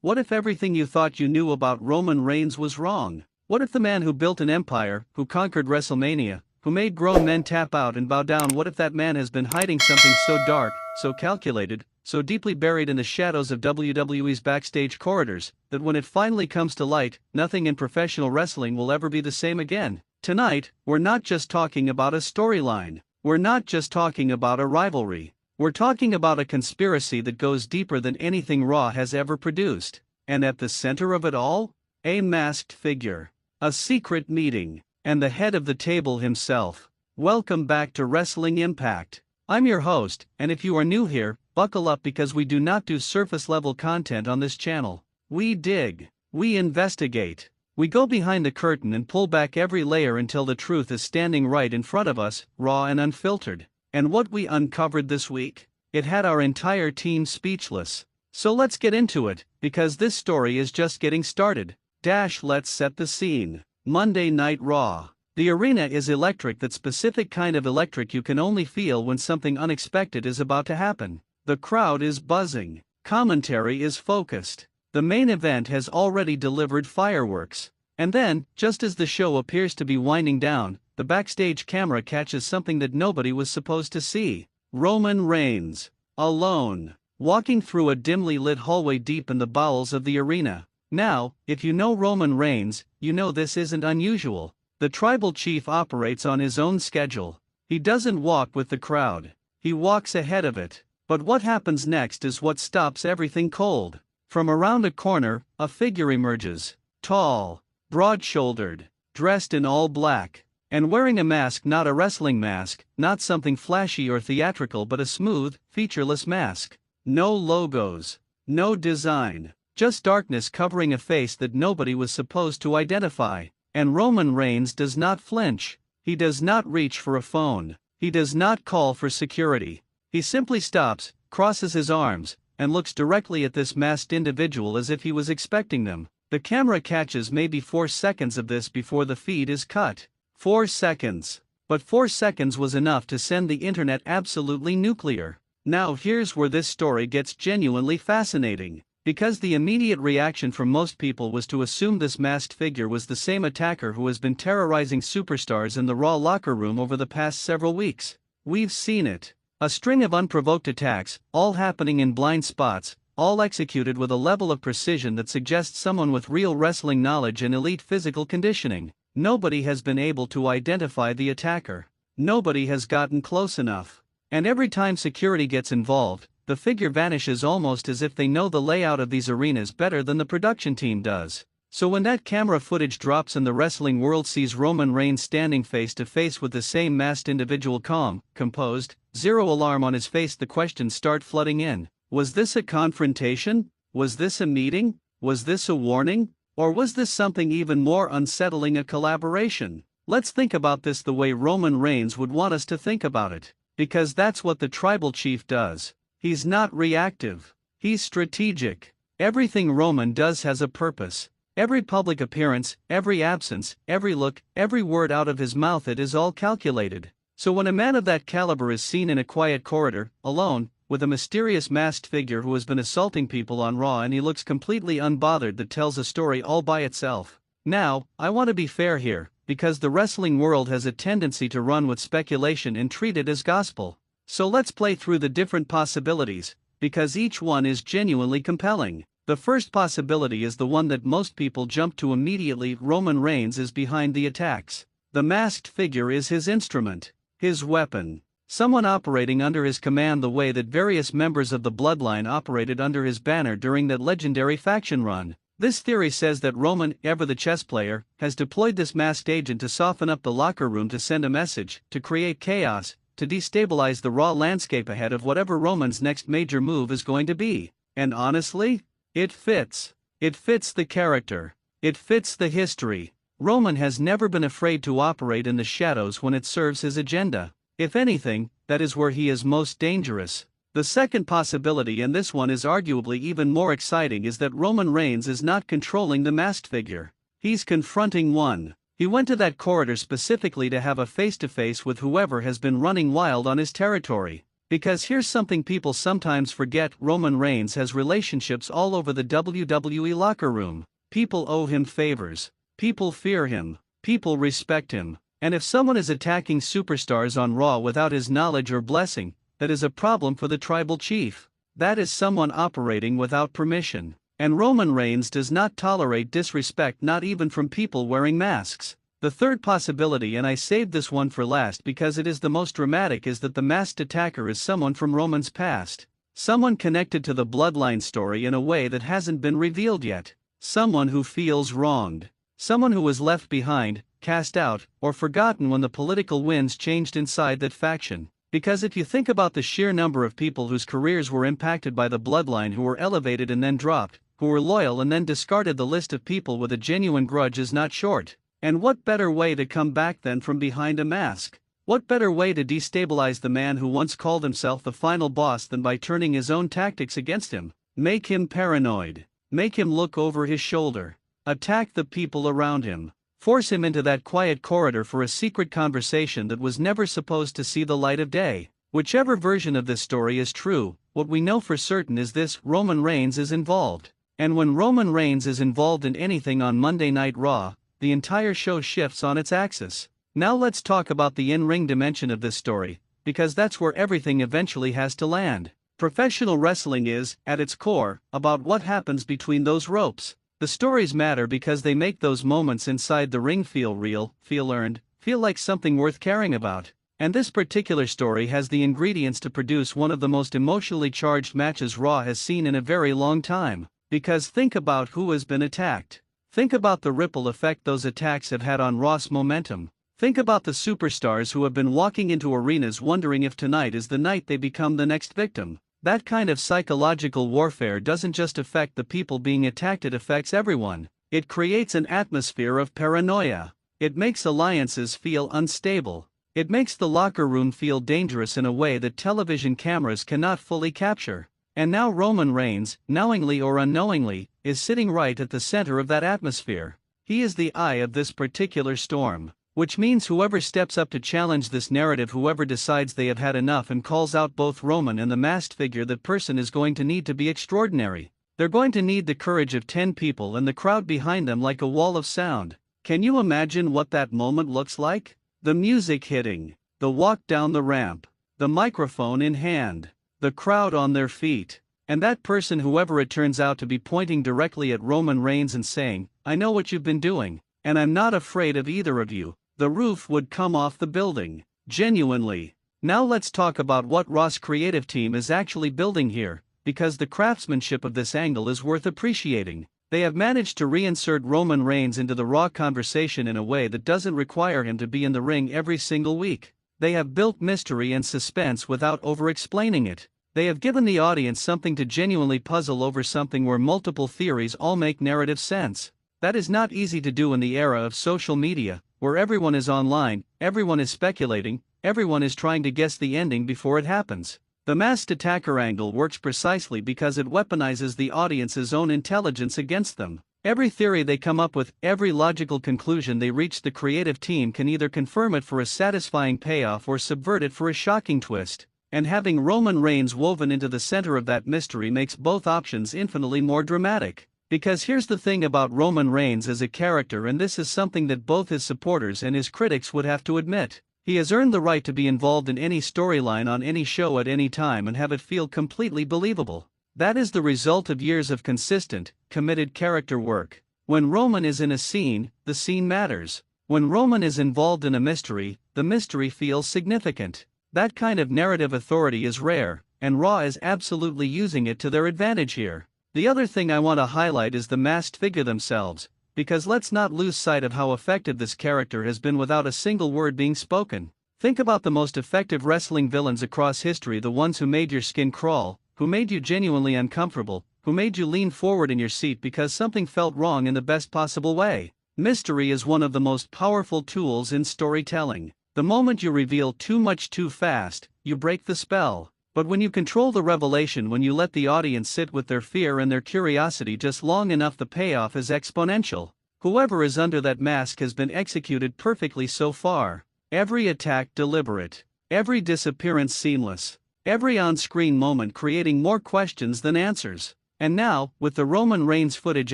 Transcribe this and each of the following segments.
What if everything you thought you knew about Roman Reigns was wrong? What if the man who built an empire, who conquered WrestleMania, who made grown men tap out and bow down, what if that man has been hiding something so dark, so calculated, so deeply buried in the shadows of WWE's backstage corridors, that when it finally comes to light, nothing in professional wrestling will ever be the same again? Tonight, we're not just talking about a storyline. We're not just talking about a rivalry. We're talking about a conspiracy that goes deeper than anything Raw has ever produced. And at the center of it all, a masked figure. A secret meeting. And the head of the table himself. Welcome back to Wrestling Impact. I'm your host, and if you are new here, buckle up because we do not do surface-level content on this channel. We dig. We investigate. We go behind the curtain and pull back every layer until the truth is standing right in front of us, raw and unfiltered. And what we uncovered this week? It had our entire team speechless. So let's get into it, because this story is just getting started. Let's set the scene. Monday Night Raw. The arena is electric, that specific kind of electric you can only feel when something unexpected is about to happen. The crowd is buzzing. Commentary is focused. The main event has already delivered fireworks. And then, just as the show appears to be winding down, the backstage camera catches something that nobody was supposed to see. Roman Reigns. Alone. Walking through a dimly lit hallway deep in the bowels of the arena. Now, if you know Roman Reigns, you know this isn't unusual. The tribal chief operates on his own schedule. He doesn't walk with the crowd. He walks ahead of it. But what happens next is what stops everything cold. From around a corner, a figure emerges. Tall, broad-shouldered, dressed in all black, and wearing a mask, not a wrestling mask, not something flashy or theatrical, but a smooth, featureless mask. No logos. No design. Just darkness covering a face that nobody was supposed to identify. And Roman Reigns does not flinch. He does not reach for a phone. He does not call for security. He simply stops, crosses his arms, and looks directly at this masked individual as if he was expecting them. The camera catches maybe 4 seconds of this before the feed is cut. 4 seconds. But 4 seconds was enough to send the internet absolutely nuclear. Now here's where this story gets genuinely fascinating. Because the immediate reaction from most people was to assume this masked figure was the same attacker who has been terrorizing superstars in the Raw locker room over the past several weeks. We've seen it. A string of unprovoked attacks, all happening in blind spots, all executed with a level of precision that suggests someone with real wrestling knowledge and elite physical conditioning. Nobody has been able to identify the attacker. Nobody has gotten close enough. And every time security gets involved, the figure vanishes almost as if they know the layout of these arenas better than the production team does. So when that camera footage drops and the wrestling world sees Roman Reigns standing face to face with the same masked individual, calm, composed, zero alarm on his face, the questions start flooding in. Was this a confrontation? Was this a meeting? Was this a warning? Or was this something even more unsettling, a collaboration? Let's think about this the way Roman Reigns would want us to think about it. Because that's what the tribal chief does. He's not reactive. He's strategic. Everything Roman does has a purpose. Every public appearance, every absence, every look, every word out of his mouth, it is all calculated. So when a man of that caliber is seen in a quiet corridor, alone, with a mysterious masked figure who has been assaulting people on Raw, and he looks completely unbothered, that tells a story all by itself. Now, I want to be fair here, because the wrestling world has a tendency to run with speculation and treat it as gospel. So let's play through the different possibilities, because each one is genuinely compelling. The first possibility is the one that most people jump to immediately. Roman Reigns is behind the attacks. The masked figure is his instrument, his weapon. Someone operating under his command the way that various members of the bloodline operated under his banner during that legendary faction run. This theory says that Roman, ever the chess player, has deployed this masked agent to soften up the locker room, to send a message, to create chaos, to destabilize the Raw landscape ahead of whatever Roman's next major move is going to be. And honestly, it fits. It fits the character. It fits the history. Roman has never been afraid to operate in the shadows when it serves his agenda. If anything, that is where he is most dangerous. The second possibility, and this one is arguably even more exciting, is that Roman Reigns is not controlling the masked figure. He's confronting one. He went to that corridor specifically to have a face-to-face with whoever has been running wild on his territory. Because here's something people sometimes forget: Roman Reigns has relationships all over the WWE locker room. People owe him favors. People fear him. People respect him. And if someone is attacking superstars on Raw without his knowledge or blessing, that is a problem for the tribal chief. That is someone operating without permission. And Roman Reigns does not tolerate disrespect, not even from people wearing masks. The third possibility, and I saved this one for last because it is the most dramatic, is that the masked attacker is someone from Roman's past. Someone connected to the bloodline story in a way that hasn't been revealed yet. Someone who feels wronged. Someone who was left behind, cast out, or forgotten when the political winds changed inside that faction. Because if you think about the sheer number of people whose careers were impacted by the bloodline, who were elevated and then dropped, who were loyal and then discarded, the list of people with a genuine grudge is not short. And what better way to come back than from behind a mask? What better way to destabilize the man who once called himself the final boss than by turning his own tactics against him? Make him paranoid. Make him look over his shoulder. Attack the people around him. Force him into that quiet corridor for a secret conversation that was never supposed to see the light of day. Whichever version of this story is true, what we know for certain is this: Roman Reigns is involved. And when Roman Reigns is involved in anything on Monday Night Raw, the entire show shifts on its axis. Now let's talk about the in-ring dimension of this story, because that's where everything eventually has to land. Professional wrestling is, at its core, about what happens between those ropes. The stories matter because they make those moments inside the ring feel real, feel earned, feel like something worth caring about. And this particular story has the ingredients to produce one of the most emotionally charged matches Raw has seen in a very long time. Because think about who has been attacked. Think about the ripple effect those attacks have had on Raw's momentum. Think about the superstars who have been walking into arenas wondering if tonight is the night they become the next victim. That kind of psychological warfare doesn't just affect the people being attacked, it affects everyone. It creates an atmosphere of paranoia. It makes alliances feel unstable. It makes the locker room feel dangerous in a way that television cameras cannot fully capture. And now Roman Reigns, knowingly or unknowingly, is sitting right at the center of that atmosphere. He is the eye of this particular storm. Which means whoever steps up to challenge this narrative, whoever decides they have had enough and calls out both Roman and the masked figure, that person is going to need to be extraordinary. They're going to need the courage of 10 people and the crowd behind them like a wall of sound. Can you imagine what that moment looks like? The music hitting, the walk down the ramp, the microphone in hand, the crowd on their feet, and that person, whoever it turns out to be, pointing directly at Roman Reigns and saying, "I know what you've been doing, and I'm not afraid of either of you." The roof would come off the building. Genuinely. Now let's talk about what Raw's creative team is actually building here, because the craftsmanship of this angle is worth appreciating. They have managed to reinsert Roman Reigns into the Raw conversation in a way that doesn't require him to be in the ring every single week. They have built mystery and suspense without over-explaining it. They have given the audience something to genuinely puzzle over, something where multiple theories all make narrative sense. That is not easy to do in the era of social media, where everyone is online, everyone is speculating, everyone is trying to guess the ending before it happens. The masked attacker angle works precisely because it weaponizes the audience's own intelligence against them. Every theory they come up with, every logical conclusion they reach, the creative team can either confirm it for a satisfying payoff or subvert it for a shocking twist. And having Roman Reigns woven into the center of that mystery makes both options infinitely more dramatic. Because here's the thing about Roman Reigns as a character, and this is something that both his supporters and his critics would have to admit. He has earned the right to be involved in any storyline on any show at any time and have it feel completely believable. That is the result of years of consistent, committed character work. When Roman is in a scene, the scene matters. When Roman is involved in a mystery, the mystery feels significant. That kind of narrative authority is rare, and Raw is absolutely using it to their advantage here. The other thing I want to highlight is the masked figure themselves, because let's not lose sight of how effective this character has been without a single word being spoken. Think about the most effective wrestling villains across history, the ones who made your skin crawl, who made you genuinely uncomfortable, who made you lean forward in your seat because something felt wrong in the best possible way. Mystery is one of the most powerful tools in storytelling. The moment you reveal too much too fast, you break the spell. But when you control the revelation, when you let the audience sit with their fear and their curiosity just long enough, the payoff is exponential. Whoever is under that mask has been executed perfectly so far. Every attack deliberate. Every disappearance seamless. Every on-screen moment creating more questions than answers. And now, with the Roman Reigns footage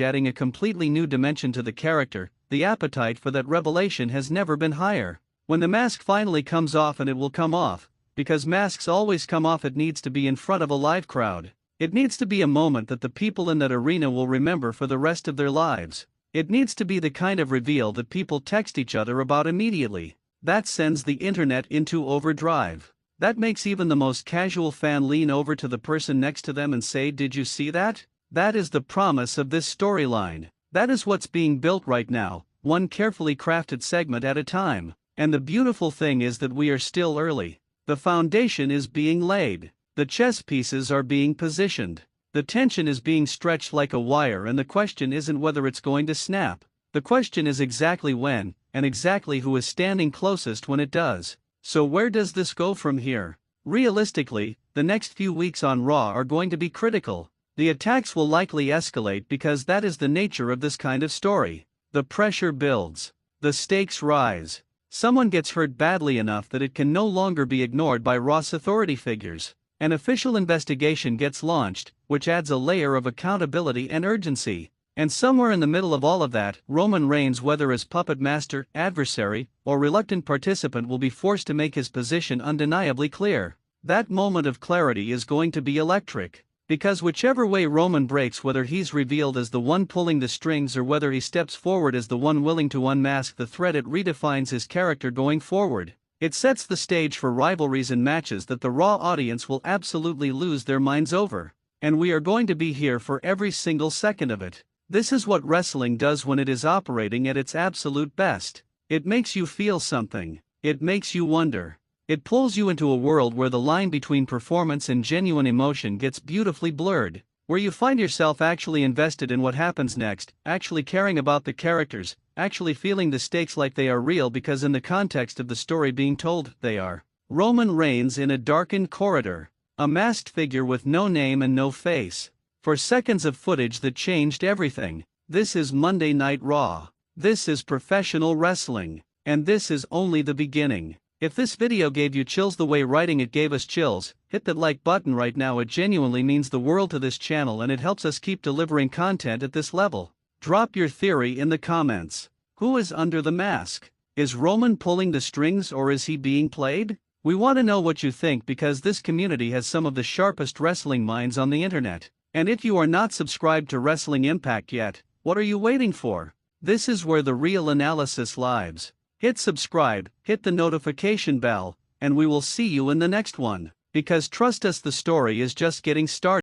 adding a completely new dimension to the character, the appetite for that revelation has never been higher. When the mask finally comes off, and it will come off, because masks always come off, it needs to be in front of a live crowd. It needs to be a moment that the people in that arena will remember for the rest of their lives. It needs to be the kind of reveal that people text each other about immediately. That sends the internet into overdrive. That makes even the most casual fan lean over to the person next to them and say, "Did you see that?" That is the promise of this storyline. That is what's being built right now, one carefully crafted segment at a time. And the beautiful thing is that we are still early. The foundation is being laid. The chess pieces are being positioned. The tension is being stretched like a wire, and the question isn't whether it's going to snap. The question is exactly when, and exactly who is standing closest when it does. So where does this go from here? Realistically, the next few weeks on Raw are going to be critical. The attacks will likely escalate because that is the nature of this kind of story. The pressure builds. The stakes rise. Someone gets hurt badly enough that it can no longer be ignored by Raw's authority figures. An official investigation gets launched, which adds a layer of accountability and urgency. And somewhere in the middle of all of that, Roman Reigns, whether as puppet master, adversary, or reluctant participant, will be forced to make his position undeniably clear. That moment of clarity is going to be electric. Because whichever way Roman breaks, whether he's revealed as the one pulling the strings or whether he steps forward as the one willing to unmask the threat, it redefines his character going forward. It sets the stage for rivalries and matches that the Raw audience will absolutely lose their minds over. And we are going to be here for every single second of it. This is what wrestling does when it is operating at its absolute best. It makes you feel something. It makes you wonder. It pulls you into a world where the line between performance and genuine emotion gets beautifully blurred, where you find yourself actually invested in what happens next, actually caring about the characters, actually feeling the stakes like they are real because in the context of the story being told, they are. Roman Reigns in a darkened corridor. A masked figure with no name and no face. For seconds of footage that changed everything. This is Monday Night Raw. This is professional wrestling. And this is only the beginning. If this video gave you chills the way writing it gave us chills, hit that like button right now. It genuinely means the world to this channel and it helps us keep delivering content at this level. Drop your theory in the comments. Who is under the mask? Is Roman pulling the strings or is he being played? We want to know what you think because this community has some of the sharpest wrestling minds on the internet. And if you are not subscribed to Wrestling Impact yet, what are you waiting for? This is where the real analysis lives. Hit subscribe, hit the notification bell, and we will see you in the next one. Because trust us, the story is just getting started.